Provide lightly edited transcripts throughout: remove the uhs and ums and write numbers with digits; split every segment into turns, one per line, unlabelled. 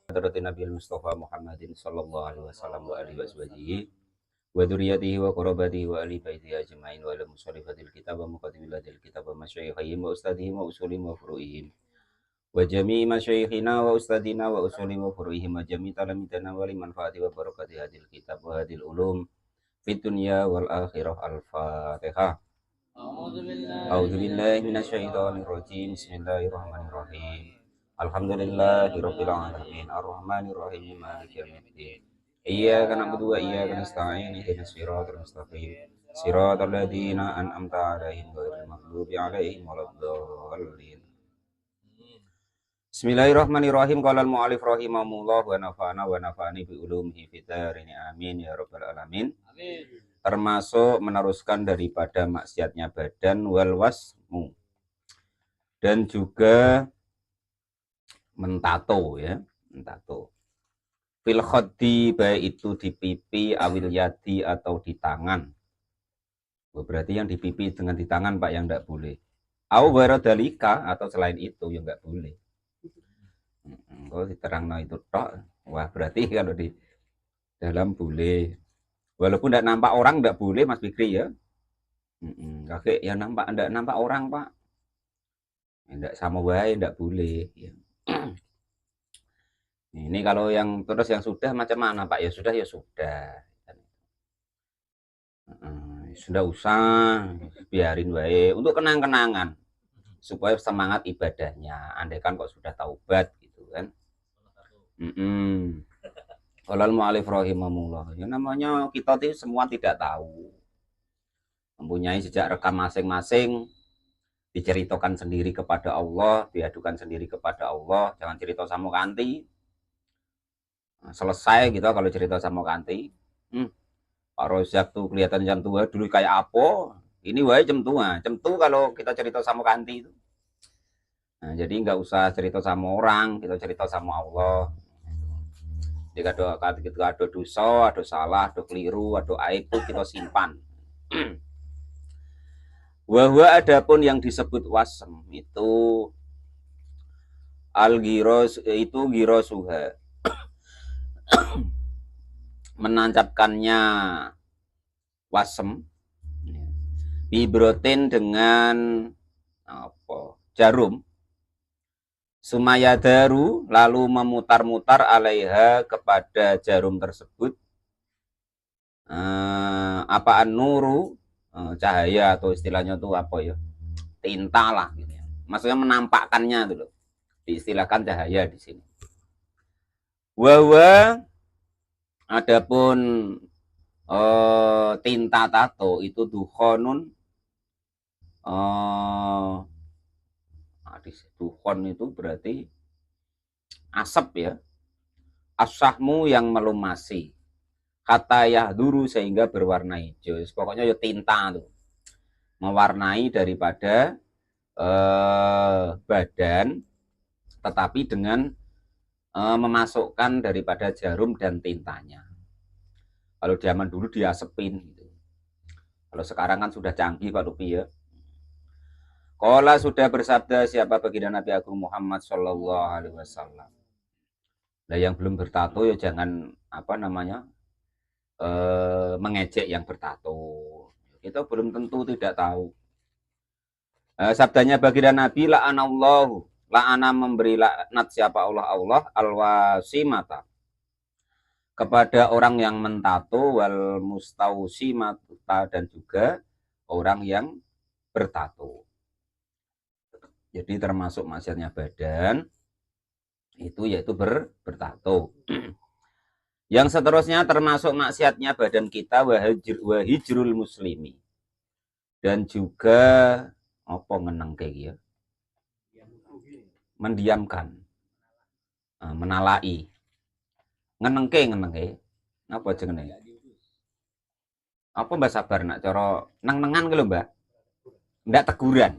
Hadratin Nabi Mustafa Muhammadin sallallahu alaihi wasallam wa alihi washabihi wa dzurriyyatihi wa qurabatihi wa ali baitihi ajmain wa ala musharifatil kitab wa muqaddimilatil kitab wa masyayikhihim wa ustadihim wa usulihim wa furu'ihim wa jami'i masyayikhina wa ustadina wa usulihim wa furu'ihim wa jami'i talamidana wa liman fa'ati wa barakati hadil kitab wa hadil ulum fid dunya wal akhirah. Al-Fatihah. A'udzu billahi minasyaitonir rajim. Bismillahirrahmanirrahim. Alhamdulillahirabbil alamin. Arrahmanir rahim. Maliki yaumiddin. Iyyaka na'budu wa iyyaka nasta'in. Ihdinas siratal mustaqim. Siratal ladzina an'amta 'alaihim ghairil maghdubi 'alaihim waladdallin. Bismillahirrahmanirrahim. Qala al-mu'allif rahimahullah wa nafa'ani bi ulumihi fid dharain. Amin ya rabbal alamin. Amin. Termasuk meneruskan daripada maksiatnya badan wal wasmu, dan juga mentato ya, mentato fil khaddi, baik itu di pipi, awil yadi atau di tangan. Berarti yang di pipi dengan di tangan Pak yang enggak boleh. Au waradalika, atau selain itu yang enggak boleh. Kalau diterangno itu tok, wah berarti kalau di dalam boleh. Walaupun enggak nampak orang enggak boleh Mas Fikri ya. Kakek ya enggak nampak orang Pak. Enggak sama wae enggak boleh ya. Ini kalau yang terus yang sudah macam mana Pak? Ya sudah ya sudah. Sudah usah biarin wae untuk kenang-kenangan supaya semangat ibadahnya. Andaikan kok sudah taubat gitu kan. Qala al-mu'allif rahimahullah. Ya namanya kita itu semua tidak tahu. Mempunyai jejak rekam masing-masing, diceritakan sendiri kepada Allah, diadukan sendiri kepada Allah, jangan cerita sama kanti. Selesai gitu kalau cerita sama kanti. Pak Rozak tuh kelihatan jam tua dulu kayak apa, ini wae jam tua kalau kita cerita sama kanti itu. Nah, jadi nggak usah cerita sama orang, kita cerita sama Allah. Jika ada dosa, ada salah, ada keliru, ada aib itu kita simpan. Wahwa adapun yang disebut wasem itu al-giros, itu girosuha, menancapkannya wasem bibrotin dengan apa, jarum, sumayadaru, lalu memutar-mutar alaiha, kepada jarum tersebut, apaan nuru, cahaya, atau istilahnya tuh apa ya, tinta lah gitu ya. Maksudnya menampakkannya dulu, diistilahkan cahaya di sini. Wawa adapun tinta tato itu dukhonun, dukhon itu berarti asap ya, asahmu yang melumasi, kata yahduru, sehingga berwarna hijau. Pokoknya ya tinta tuh, mewarnai daripada badan, tetapi dengan memasukkan daripada jarum dan tintanya. Kalau zaman dulu diasepin gitu. Kalau sekarang kan sudah canggih Pak Lupi ya. Qala, sudah bersabda siapa baginda Nabi Agung Muhammad sallallahu alaihi wasallam. Nah, yang belum bertato ya jangan apa namanya, mengejek yang bertato. Kita belum tentu tidak tahu. Sabdanya baginda Nabi, la'anallahu, la'ana, memberi laknat siapa Allah alwasimata, kepada orang yang mentato, wal mustausimata, dan juga orang yang bertato. Jadi termasuk maksiatnya badan itu yaitu bertato. Yang seterusnya termasuk maksiatnya badan kita wahijrul muslimi, dan juga apa ngeneng kayak ya, mendiamkan, menalai, ngenengke apa jenenge, apa Mbak Sabar nak cara neng-nengan gitu Mbak, ndak teguran,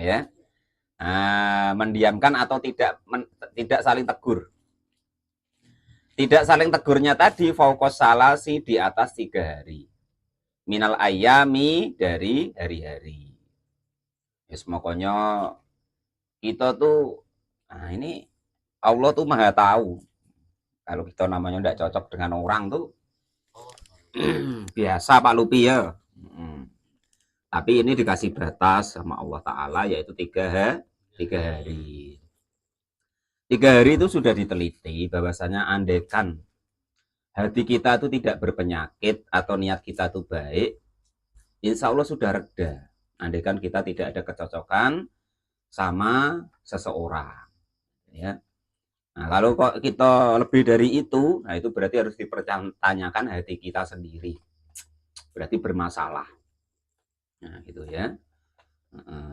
ya, mendiamkan atau tidak saling tegur. Tidak saling tegurnya tadi fauqos salasi, di atas 3 hari, minal ayami, dari hari-hari. Yes, makanya kita tuh ini Allah tuh maha tahu. Kalau kita namanya tidak cocok dengan orang tuh biasa Pak Lupi ya. Tapi ini dikasih batas sama Allah Ta'ala yaitu 3 hari. 3 hari itu sudah diteliti bahwasanya andaikan hati kita itu tidak berpenyakit atau niat kita itu baik, insya Allah sudah reda. Andaikan kita tidak ada kecocokan sama seseorang. Ya. Nah, kalau kok kita lebih dari itu, nah itu berarti harus dipertanyakan hati kita sendiri. Berarti bermasalah. Nah, gitu ya.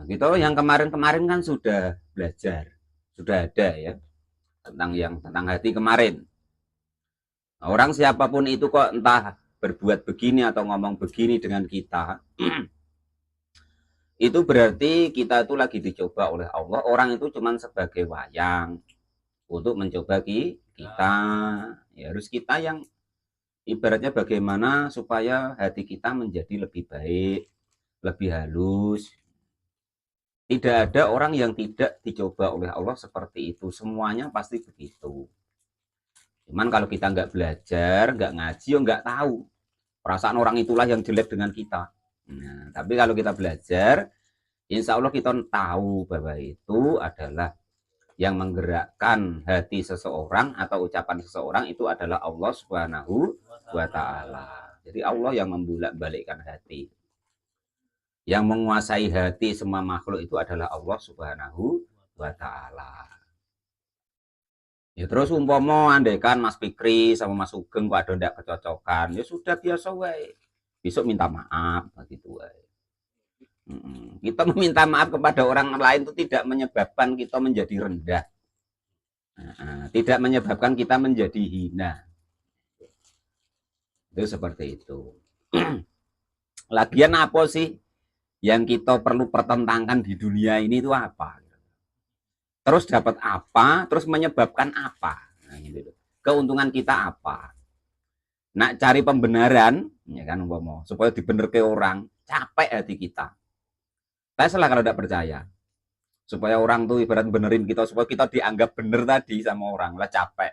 Gitu yang kemarin-kemarin kan sudah belajar, sudah ada ya tentang hati kemarin. Nah, orang siapapun itu kok entah berbuat begini atau ngomong begini dengan kita, itu berarti kita itu lagi dicoba oleh Allah. Orang itu cuma sebagai wayang untuk mencoba kita. Ya harus kita yang ibaratnya bagaimana supaya hati kita menjadi lebih baik, lebih halus. Tidak ada orang yang tidak dicoba oleh Allah seperti itu. Semuanya pasti begitu. Cuman kalau kita nggak belajar, nggak ngaji, ya nggak tahu. Perasaan orang itulah yang jelek dengan kita. Nah, tapi kalau kita belajar, insya Allah kita tahu bahwa itu adalah yang menggerakkan hati seseorang atau ucapan seseorang itu adalah Allah Subhanahu wa Ta'ala. Jadi Allah yang membolak-balikkan hati. Yang menguasai hati semua makhluk itu adalah Allah Subhanahu wa Ta'ala. Ya terus umpama andaikan Mas Fikri sama Mas Sugeng kok ada ndak kecocokan, ya sudah biasa wae. Besok minta maaf begitu wae. Kita meminta maaf kepada orang lain itu tidak menyebabkan kita menjadi rendah. Tidak menyebabkan kita menjadi hina. Itu seperti itu. Lagian apa sih yang kita perlu pertentangkan di dunia ini itu apa? Terus dapat apa? Terus menyebabkan apa? Nah, gitu. Keuntungan kita apa? Nak cari pembenaran, ya kan umpama, supaya dibenerke orang, capek hati kita. Saya salah kalau tidak percaya. Supaya orang tuh ibarat benerin kita, supaya kita dianggap bener tadi sama orang, lah capek.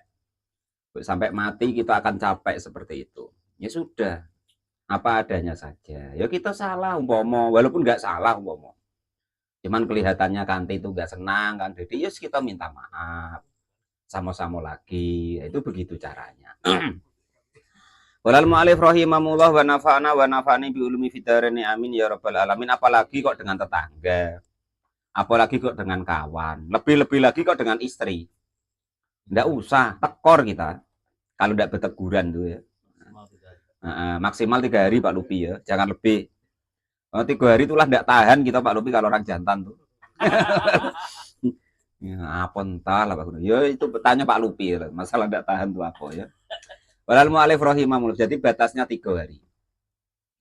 Sampai mati kita akan capek seperti itu. Ya sudah, apa adanya saja. Ya kita salah umpama, walaupun nggak salah umpama. Cuman kelihatannya Kanti itu nggak senang kan, jadi ya kita minta maaf, sama-sama lagi. Itu begitu caranya. Walal mu'alif rahimahullah wa nafa'ana wa nafa'ani bi ulumi fidarani amin ya rabbal alamin. Apalagi kok dengan tetangga, apalagi kok dengan kawan, lebih-lebih lagi kok dengan istri. Nggak usah tekor kita kalau nggak berteguran tuh ya. Maksimal 3 hari Pak Lupi ya, jangan lebih. 3 hari itulah nggak tahan kita Pak Lupi kalau orang jantan tuh. Ya, apa entah lah Pak. Ya itu bertanya Pak Lupi ya. Masalah nggak tahan tuh apa ya. Walal mu'alif rahimahullah. Jadi batasnya 3 hari.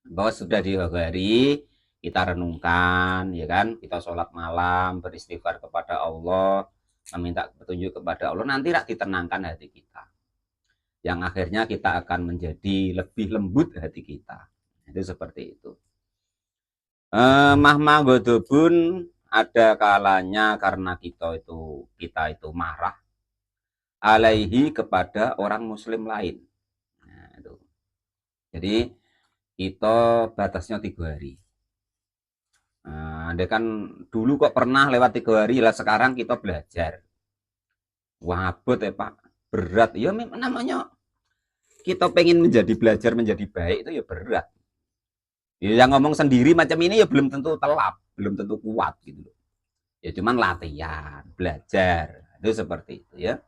Bahwa sudah di 3 hari kita renungkan, ya kan? Kita sholat malam, beristighfar kepada Allah, meminta petunjuk kepada Allah. Nanti rak ditenangkan hati kita. Yang akhirnya kita akan menjadi lebih lembut hati kita. Itu seperti itu. Mahma godobun ada kalanya karena kita itu marah alaihi kepada orang muslim lain. Nah, itu. Jadi kita batasnya 3 hari. Andai kan dulu kok pernah lewat 3 hari lah, sekarang kita belajar. Wabot ya Pak, berat. Ya namanya kita pengen belajar menjadi baik itu ya berat. Yang ngomong sendiri macam ini ya belum tentu telap, belum tentu kuat gitu. Ya cuman latihan, belajar. Itu seperti itu ya.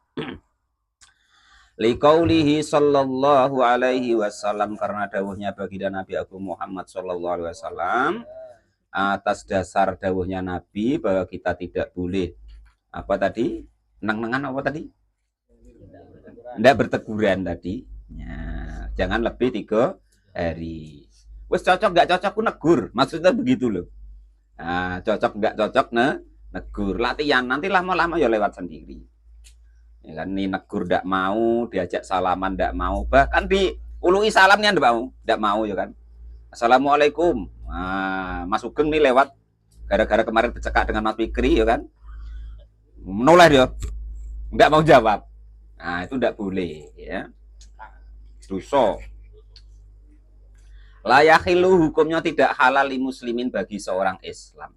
Liqaulihi sallallahu alaihi wasallam, karena dawuhnya baginda Nabi Agung Muhammad sallallahu alaihi wasallam, atas dasar dawuhnya Nabi bahwa kita tidak boleh apa tadi? Neng-nengan apa tadi? Tidak berteguran tadi. Ya, jangan lebih 3 hari. Wes cocok nggak cocok aku negur, maksudnya begitu loh. Nah, cocok nggak cocok negur, latihan, nanti lama-lama ya lewat sendiri. Ya kan, ini negur nggak mau, diajak salaman nggak mau, bahkan diului salamnya nggak mau ya kan. Assalamualaikum. Nah, Mas Sugeng nih lewat, gara-gara kemarin bercekak dengan Mas Fikri ya kan, menoleh dia, Enggak mau jawab. Nah, itu enggak boleh ya. Dosa. La yakhillu hukumnya tidak halal li muslimin bagi seorang Islam.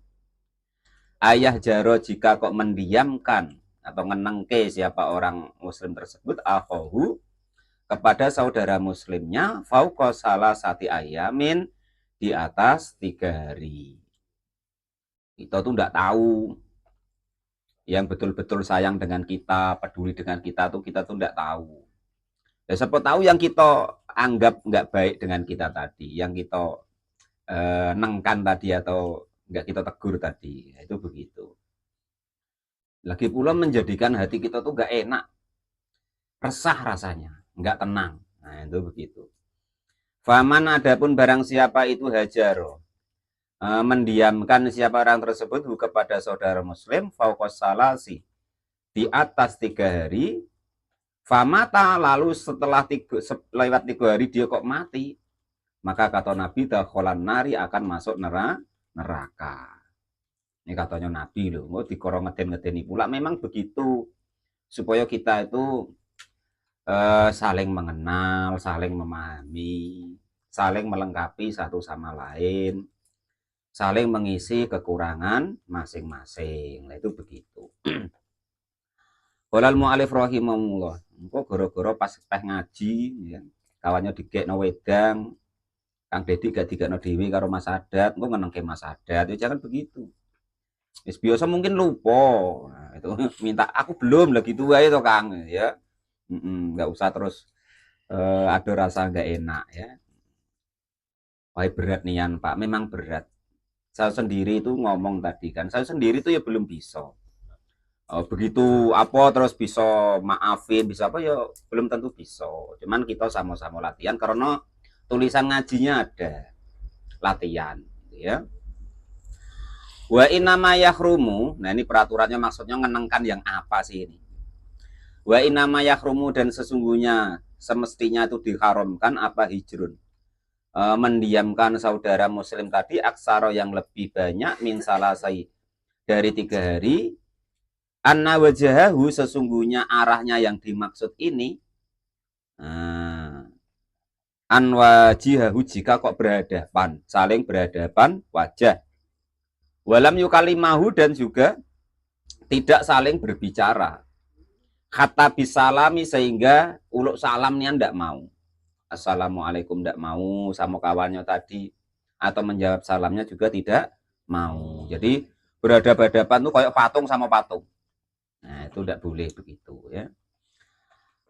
Ayah jaro jika kok mendiamkan atau menengke siapa orang muslim tersebut akhohu kepada saudara muslimnya fauqa salah sati ayamin di atas 3 hari. Kita tuh enggak tahu yang betul-betul sayang dengan kita, peduli dengan kita tuh enggak tahu. Ya, siapa tahu yang kita anggap nggak baik dengan kita tadi, yang kita nengkan tadi atau nggak kita tegur tadi, itu begitu. Lagi pula menjadikan hati kita tuh nggak enak, resah rasanya, nggak tenang. Nah itu begitu. Faman adapun barang siapa itu hajaro, mendiamkan siapa orang tersebut kepada saudara muslim fauqas salasi di atas 3 hari. Famata lalu setelah lewat 3 hari dia kok mati, maka kata Nabi dakholan nari akan masuk neraka. Ini katanya Nabi loh, mau dikorong ngeden-ngedeni pula memang begitu supaya kita itu saling mengenal, saling memahami, saling melengkapi satu sama lain, saling mengisi kekurangan masing-masing. Nah itu begitu. Qolal mu'alif rahimahullah. Engko gara-gara pas ngaji ya, kawannya digekno wedang, Kang Dedi gak digekno dhewe karo Mas Adat, engko ngenengke Mas Adat. Ya jangan begitu. Wis biasa mungkin lupa. Nah, itu minta aku belum lagi gitu wae to Kang ya. Enggak usah terus ada rasa enggak enak ya. Wah berat nian Pak, memang berat. Saya sendiri itu ngomong tadi kan, saya sendiri itu ya belum bisa. Begitu apa terus bisa maafin bisa apa ya belum tentu bisa, cuman kita sama-sama latihan karena tulisan ngajinya ada latihan ya. Wa inama yahrumu, nah ini peraturannya maksudnya ngenengkan yang apa sih ini. Wa inama yahrumu dan sesungguhnya semestinya itu diharamkan apa hijrun, mendiamkan saudara muslim tadi aksara yang lebih banyak min salasai dari 3 hari. Anna wajahahu sesungguhnya arahnya yang dimaksud ini an wajihahu jika kok berhadapan, saling berhadapan wajah. Walam yukalimahu dan juga tidak saling berbicara. Kata bisalami sehingga uluk salamnya ndak mau. Assalamualaikum ndak mau sama kawannya tadi atau menjawab salamnya juga tidak mau. Jadi berhadapan-hadapan tuh kayak patung sama patung. Nah, itu tidak boleh begitu ya.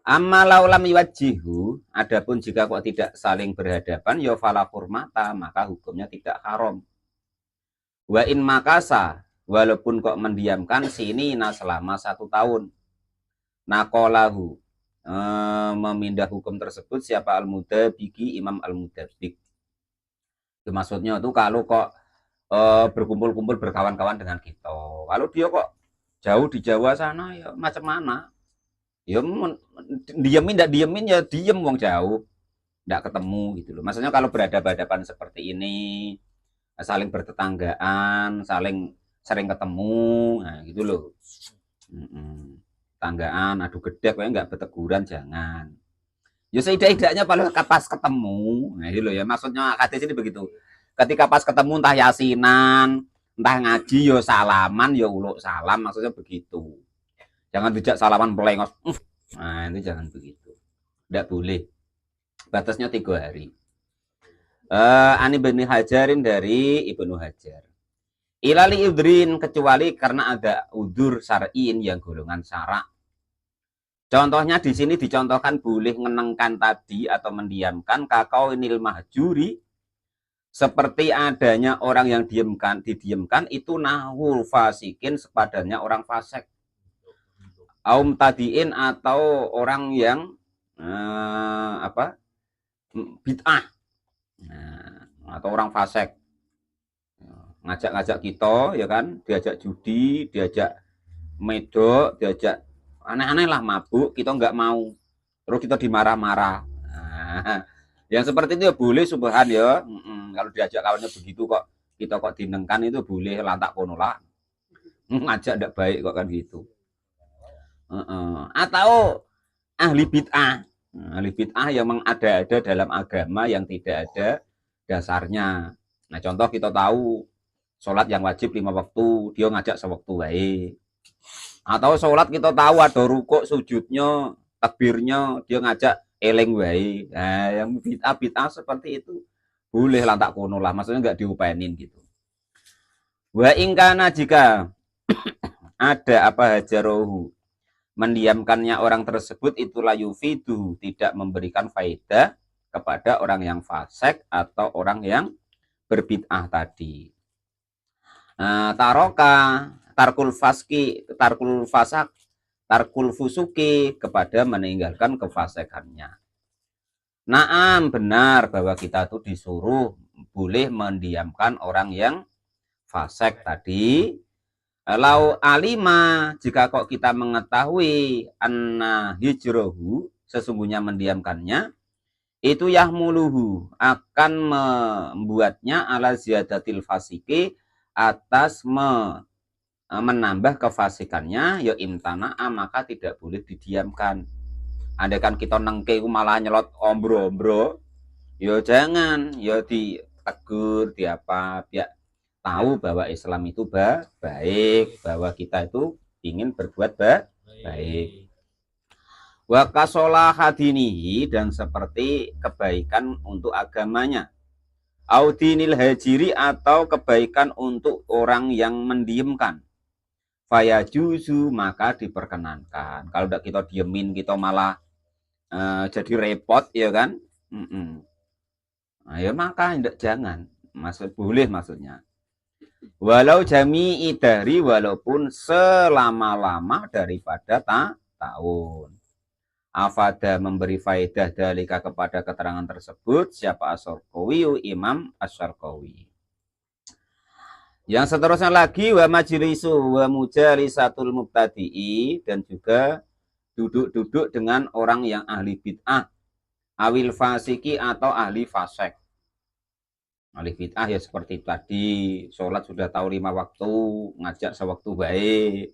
Amma laulam yuwajjihu, adapun jika kok tidak saling berhadapan ya fala hurmata, maka hukumnya tidak haram. Wa in makasa, walaupun kok mendiamkan sini selama 1 tahun. Naqalahu, memindah hukum tersebut siapa al-mudabiki Imam al-Mudabik. Maksudnya itu kalau kok berkumpul-kumpul berkawan-kawan dengan kita. Kalau dia kok jauh di Jawa sana ya macam mana ya diemin tidak diemin ya diem wong jauh tidak ketemu gitu loh. Maksudnya kalau berhadapan-hadapan seperti ini saling bertetanggaan, saling sering ketemu, nah gitu loh. Tanggaan adu gedek kayak nggak berteguran jangan. Ya seidak-idaknya paling pas ketemu, nah gitu loh ya. Maksudnya hadis ini begitu. Ketika pas ketemu entah yasinan, entah ngaji yo salaman yo uluk salam, maksudnya begitu. Jangan dijak salaman pelengos. Nah itu jangan begitu, tidak boleh. Batasnya 3 hari. Ani bin Hajarin dari Ibnu Hajar. Ilali udrin kecuali karena ada udur syar'in yang golongan syarak. Contohnya di sini dicontohkan boleh ngenengkan tadi atau mendiamkan kakau inil mahjuri seperti adanya orang yang didiamkan itu nahul fasikin sepadannya orang fasik. Aum tadiin atau orang yang bid'ah atau orang fasik ngajak-ngajak kita ya kan, diajak judi, diajak medok, diajak aneh-aneh lah, mabuk, kita nggak mau, terus kita dimarah-marah. Yang seperti itu ya boleh subhan ya. Kalau diajak kawannya begitu kok kita kok dinengkan itu boleh lantak kono lah. Ngajak ndak baik kok kan gitu. Atau ahli bid'ah. Ahli bid'ah yang mengada-ada dalam agama yang tidak ada dasarnya. Nah, contoh kita tahu sholat yang wajib 5 waktu, dia ngajak sewaktu baik. Atau sholat kita tahu ada rukuk sujudnya, takbirnya, dia ngajak eleng baik. Nah, yang bid'ah seperti itu boleh lah tak kono lah, maksudnya nggak diupainin gitu. Wa ingkana jika ada apa hajarohu, mendiamkannya orang tersebut itulah yufidu, tidak memberikan faedah kepada orang yang fasik atau orang yang berbid'ah tadi. Taroka tarkul fasak tarkul fusuki, kepada meninggalkan kefasikannya. Naam, benar bahwa kita tuh disuruh boleh mendiamkan orang yang fasik tadi. Lau alima, jika kok kita mengetahui anna hijrohu, sesungguhnya mendiamkannya itu yahmuluhu, akan membuatnya ala ziyadatil fasiki, atas menambah kefasikannya, ya imtana'a, maka tidak boleh didiamkan. Andaikan kita nengke malah nyelot ombro-ombro, ya jangan, ya ditegur, di apa, biar tahu bahwa Islam itu baik, bahwa kita itu ingin berbuat baik. Wa kasolah hadinihi, dan seperti kebaikan untuk agamanya. Audinil hajiri, atau kebaikan untuk orang yang mendiamkan. Faya juzu, maka diperkenankan. Kalau tidak kita diemin, kita malah jadi repot, ya kan? Nah, ya maka jangan. Boleh maksudnya. Walau jami'i dari, walaupun selama-lama daripada tahun. Afada, memberi faedah dalika, kepada keterangan tersebut siapa? Asyarqawi, Imam Asyarqawi. Yang seterusnya lagi, wa majlisu wa mujalisatul mubtadi'i, dan juga duduk-duduk dengan orang yang ahli bid'ah, awil fasiki, atau ahli fasik. Ahli bid'ah ya seperti tadi, sholat sudah tahu 5 waktu, ngajak sewaktu baik.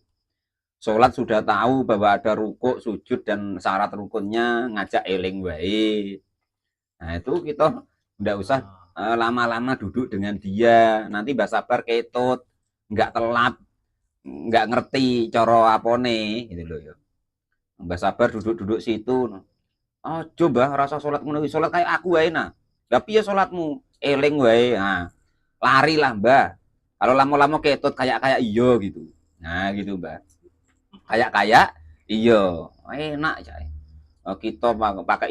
Sholat sudah tahu bahwa ada rukuk, sujud, dan syarat rukunnya, ngajak eling baik. Nah itu kita tidak usah lama-lama duduk dengan dia. Nanti Mbak Sabar ketut, nggak telat, nggak ngerti coro apone, gitu loh ya. Mbak Sabar duduk-duduk situ. Oh coba rasa sholat menuhi sholat kayak aku wae nah. Tapi ya sholatmu eling wae. Nah, lari lah Mbak. Kalau lama-lama ketut kayak iyo gitu. Nah gitu Mbak. Kayak iya enak ya. Kita pakai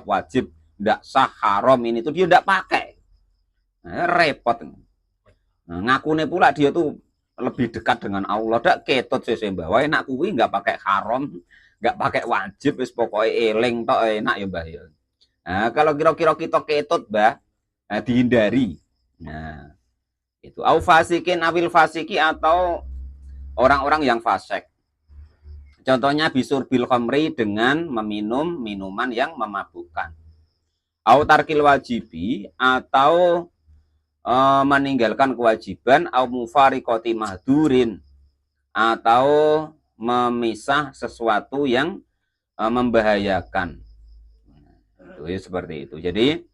wajib tidak sah, haram, ini tuh dia tidak pakai. Nah, repot. Nah, ngakune pula dia tuh lebih dekat dengan Allah. Dak ketut sesembah wae enak kuwi, nggak pakai haram, nggak pakai wajib, wis pokoknya eling tok enak ya Mbah ya. Nah, kalau kira-kira kita ketut Mbah, nah, dihindari. Nah, itu au fasikin awil fasiki, atau orang-orang yang fasik. Contohnya bisur bil khamri, dengan meminum minuman yang memabukkan. Au tarkil wajibi, atau meninggalkan kewajiban. Au mufarikoti mahdurin, atau memisah sesuatu yang membahayakan. Itu ya, seperti itu. Jadi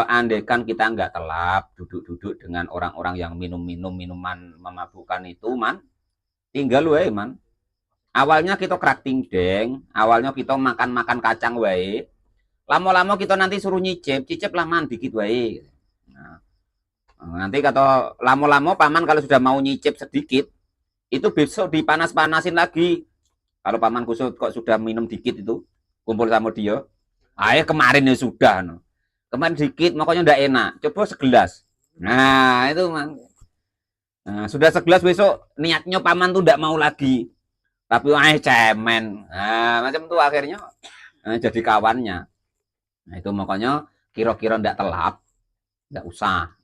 andaikan kita nggak telap duduk-duduk dengan orang-orang yang minum-minum minuman memabukkan itu, man, tinggal wae man. Awalnya kita krakting deng, awalnya kita makan-makan kacang wae. Lama-lama kita nanti suruh cicip lah man dikit wae. Nah, nanti kata lama-lama paman kalau sudah mau nyicip sedikit, itu besok dipanas-panasin lagi. Kalau paman kusut kok sudah minum dikit itu, kumpul sama dia. Ayo kemarin ya sudah, no. Kemarin dikit, makanya ndak enak. Coba segelas. Nah itu man. Nah, sudah segelas besok niatnya paman tuh ndak mau lagi. Tapi cemen. Nah, macam itu akhirnya jadi kawannya. Nah, itu makanya kira-kira ndak telap, ndak usah.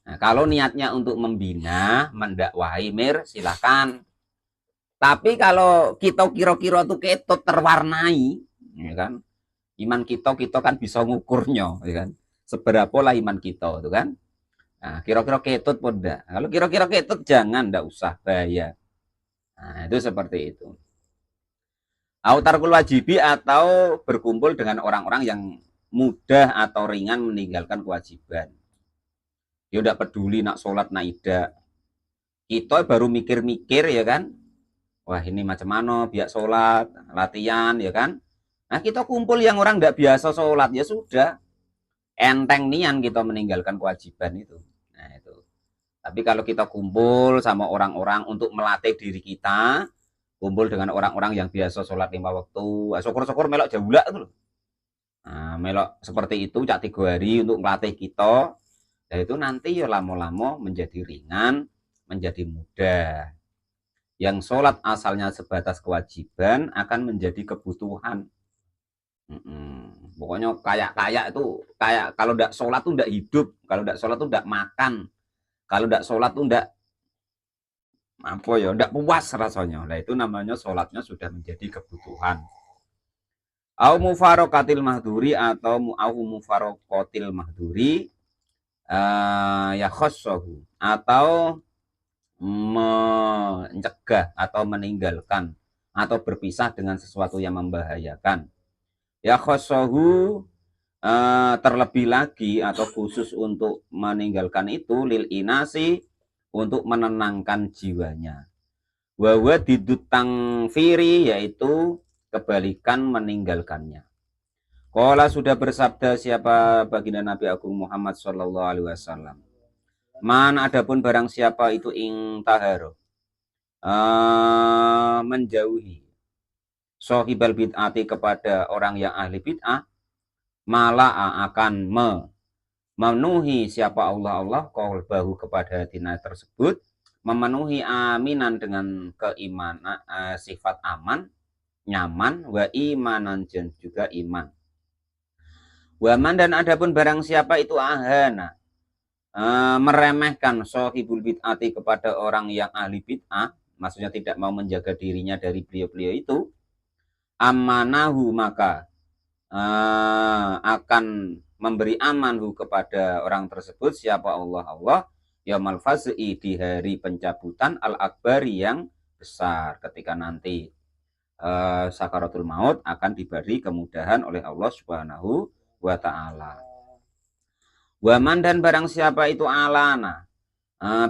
Nah, kalau niatnya untuk membina, mendakwahi, silakan. Tapi kalau kita kira-kira tuh ketut terwarnai, ya kan? Iman kita kan bisa ngukurnya, ya kan? Seberapa lah iman kita, itu kan? Nah, kira-kira ketut pun enggak. Kalau kira-kira ketut jangan, enggak usah, bahaya. Nah, itu seperti itu. Autarkul wajibi atau berkumpul dengan orang-orang yang mudah atau ringan meninggalkan kewajiban. Dia udah peduli nak sholat nak ida. Kita baru mikir-mikir ya kan. Wah ini macam mana biar sholat, latihan ya kan. Nah kita kumpul yang orang nggak biasa sholat ya sudah. Enteng nian kita meninggalkan kewajiban itu. Nah itu. Tapi kalau kita kumpul sama orang-orang untuk melatih diri kita, kumpul dengan orang-orang yang biasa sholat 5 waktu, syukur-syukur melok jaulah itu loh. Nah, melok seperti itu cak 3 hari untuk melatih kita. Nah itu nanti ya lama-lama menjadi ringan, menjadi mudah. Yang sholat asalnya sebatas kewajiban akan menjadi kebutuhan. Pokoknya kayak itu kayak kalau tidak sholat tuh tidak hidup, kalau tidak sholat tuh tidak makan, kalau tidak sholat tuh tidak apa ya, tidak puas rasanya. Nah itu namanya sholatnya sudah menjadi kebutuhan. Au mufarokatil mahduri atau mufarokatil mahduri ya khossohu atau mencegah atau meninggalkan atau berpisah dengan sesuatu yang membahayakan. Ya khosohu terlebih lagi atau khusus untuk meninggalkan itu lil inasi untuk menenangkan jiwanya. Wawa didutang firi yaitu kebalikan meninggalkannya. Qala sudah bersabda siapa baginda Nabi Agung Muhammad sallallahu alaihi wasallam. Man adapun barang siapa itu ing taharo menjauhi sohibal bid'ati kepada orang yang ahli bid'ah, malah akan memenuhi siapa Allah qalbahu kepada hatinya tersebut, memenuhi aminan dengan keimanan, sifat aman, nyaman, wa imanan dan juga iman. Waman dan adapun barang siapa itu ahana meremehkan sohibul bid'ati kepada orang yang ahli bid'ah, maksudnya tidak mau menjaga dirinya dari beliau-beliau itu, amanahu maka akan memberi amanhu kepada orang tersebut siapa Allah yaumal faz'i di hari pencabutan al-akbari yang besar, ketika nanti sakaratul maut akan diberi kemudahan oleh Allah Subhanahu wa taala. Waman dan barang siapa itu alana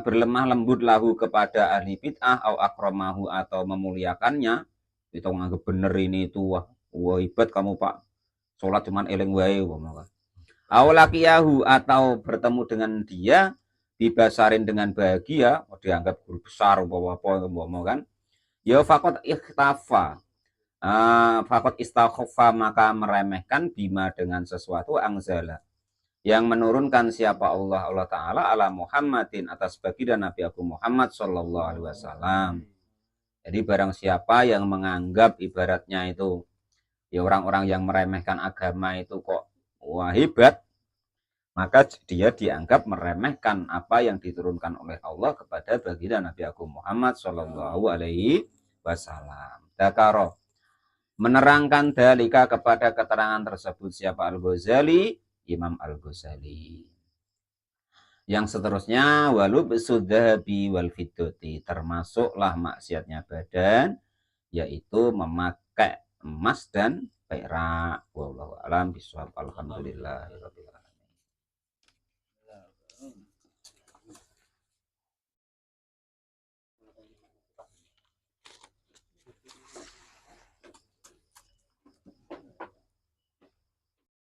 berlemah lembut lahu kepada ahli bid'ah au akramahu atau memuliakannya, itu menganggap bener ini itu wah hebat kamu Pak, sholat cuman eling wae au laqiyahu atau bertemu dengan dia dibasarin dengan bahagia, dianggap guru besar apa kan, ya faqat ikhtafa faqat istakhafa maka meremehkan bima dengan sesuatu angzala yang menurunkan siapa Allah Ta'ala ala Muhammadin atas baginda Nabi Agung Muhammad Sallallahu Alaihi Wasallam. Jadi barang siapa yang menganggap ibaratnya itu ya orang-orang yang meremehkan agama itu kok wah hebat, maka dia dianggap meremehkan apa yang diturunkan oleh Allah kepada baginda Nabi Agung Muhammad Sallallahu Alaihi Wasallam. Dakaro menerangkan dalika kepada keterangan tersebut siapa Al-Ghazali, Imam Al-Ghazali. Yang seterusnya walub sudhabi wal fiddati, termasuklah maksiatnya badan, yaitu memakai emas dan perak. Wallahu a'lam bishawab. Alhamdulillah.